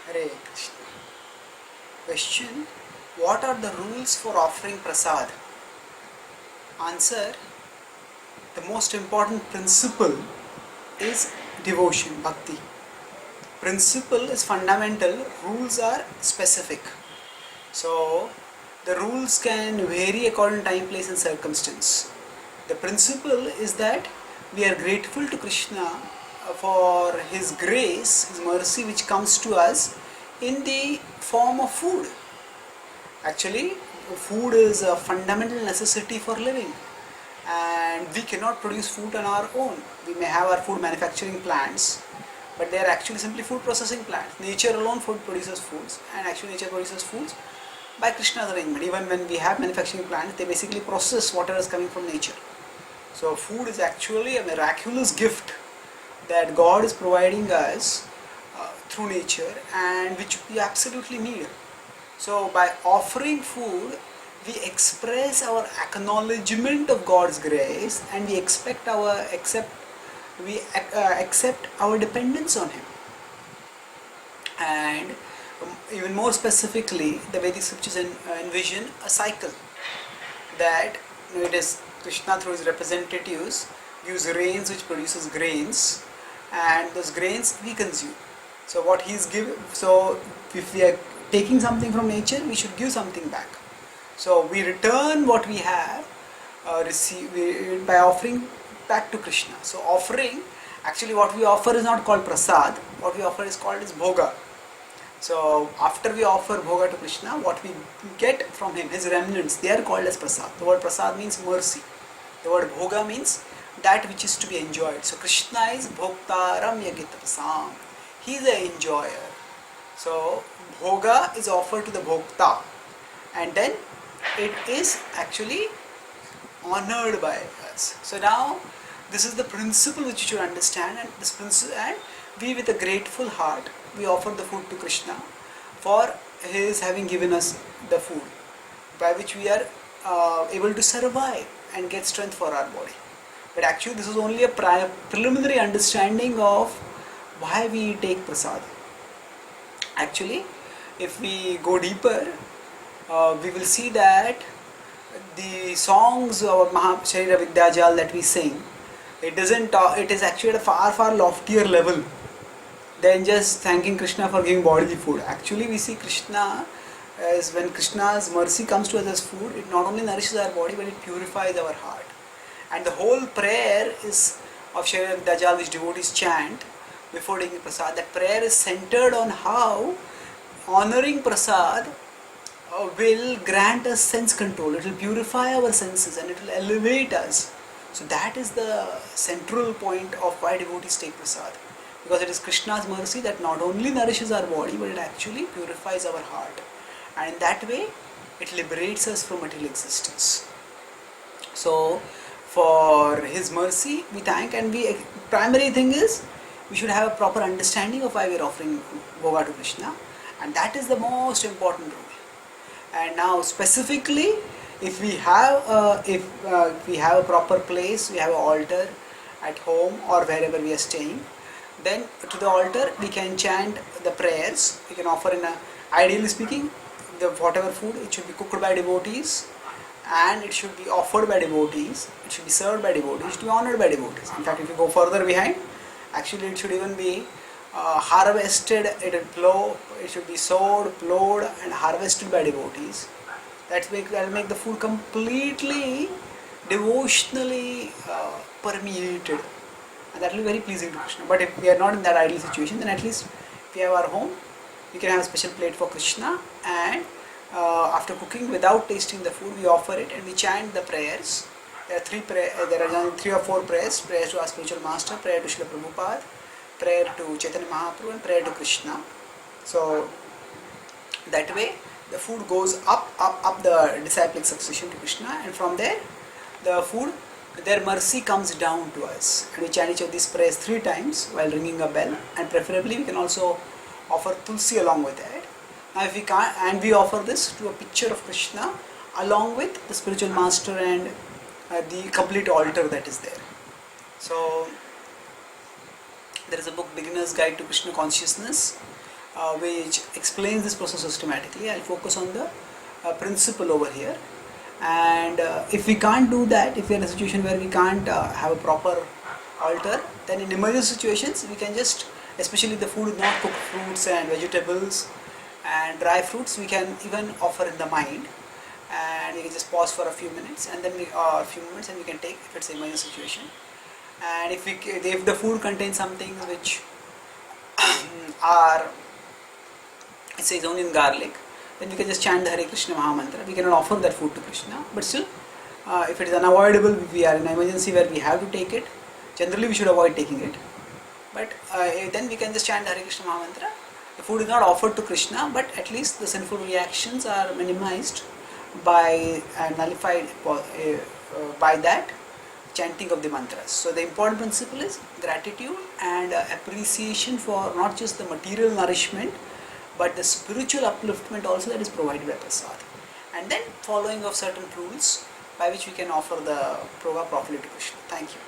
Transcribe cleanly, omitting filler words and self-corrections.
Hare Krishna. Question: what are the rules for offering prasad? Answer: the most important principle is devotion, bhakti. Principle is fundamental, rules are specific. So, the rules can vary according to time, place, and circumstance. The principle is that we are grateful to Krishna for His grace, His mercy, which comes to us in the form of food. Actually, food is a fundamental necessity for living, and we cannot produce food on our own. We may have our food manufacturing plants, but they are actually simply food processing plants. Nature alone food produces foods, and actually nature produces foods by Krishna's arrangement. Even when we have manufacturing plants, they basically process whatever is coming from nature. So food is actually a miraculous gift that God is providing us through nature, and which we absolutely need. So by offering food, we express our acknowledgement of God's grace, and we accept our dependence on Him. And even more specifically, the Vedic scriptures envision a cycle that it is Krishna through his representatives gives rains which produces grains, and those grains we consume. So what he's given, so if we are taking something from nature, we should give something back. So we return what we have, by offering back to Krishna. So offering, actually what we offer is not called prasad. What we offer is called as bhoga. So after we offer bhoga to Krishna, what we get from him, his remnants, they are called as prasad. The word prasad means mercy. The word bhoga means that which is to be enjoyed. So Krishna is bhoktaram yagitaprasam. He is the enjoyer. So bhoga is offered to the bhokta, and then it is actually honored by us. So now this is the principle which you should understand, and this principle, and we with a grateful heart we offer the food to Krishna for his having given us the food by which we are able to survive and get strength for our body. But actually this is only a preliminary understanding of why we take prasad. Actually, if we go deeper, we will see that the songs of Sharira Vidyajal that we sing, it is actually at a far loftier level than just thanking Krishna for giving bodily food. Actually, we see Krishna as, when Krishna's mercy comes to us as food, it not only nourishes our body but it purifies our heart. And the whole prayer is of Sharira Vidyajal, which devotees chant before taking prasad. That prayer is centered on how honoring prasad will grant us sense control. It will purify our senses and it will elevate us. So that is the central point of why devotees take prasad. Because it is Krishna's mercy that not only nourishes our body, but it actually purifies our heart. And in that way, it liberates us from material existence. So, for His mercy, we thank, and primary thing is, we should have a proper understanding of why we are offering bhoga to Krishna. And that is the most important rule. And now specifically, if we have a proper place, we have an altar at home or wherever we are staying, then to the altar we can chant the prayers. We can offer ideally speaking, whatever food, it should be cooked by devotees, and it should be offered by devotees, it should be served by devotees, it should be honored by devotees. In fact, if you go further behind, actually it should even be harvested, it should be sowed, plowed and harvested by devotees. That will make the food completely devotionally permeated, and that will be very pleasing to Krishna. But if we are not in that ideal situation, then at least if we have our home, we can have a special plate for Krishna, and after cooking, without tasting the food, we offer it and we chant the prayers. There are three or four prayers: prayer to our spiritual master, prayer to Srila Prabhupada, prayer to Chaitanya Mahaprabhu, and prayer to Krishna. So that way the food goes up the disciplic succession to Krishna, and from there the food, their mercy comes down to us. And we chant each of these prayers 3 times while ringing a bell, and preferably we can also offer tulsi along with it. Now if we can't, and we offer this to a picture of Krishna along with the spiritual master and the complete altar that is there. So there is a book, Beginner's Guide to Krishna Consciousness, which explains this process systematically. I'll focus on the principle over here. And if we can't do that, if we are in a situation where we can't have a proper altar, then in emergency situations we can just, especially the food is not cooked fruits and vegetables and dry fruits, we can even offer in the mind, and we can just pause for a few minutes and then we can take if it's an emergency situation. And if the food contains some things which are, it says only in garlic, then we can just chant the Hare Krishna Maha Mantra. We cannot offer that food to Krishna, but still, if it is unavoidable, we are in an emergency where we have to take it, generally we should avoid taking it. But then we can just chant the Hare Krishna Maha Mantra. The food is not offered to Krishna, but at least the sinful reactions are minimized by nullified by that chanting of the mantras. So the important principle is gratitude and appreciation for not just the material nourishment, but the spiritual upliftment also that is provided by prasad. And then following of certain rules by which we can offer the prova properly to Krishna. Thank you.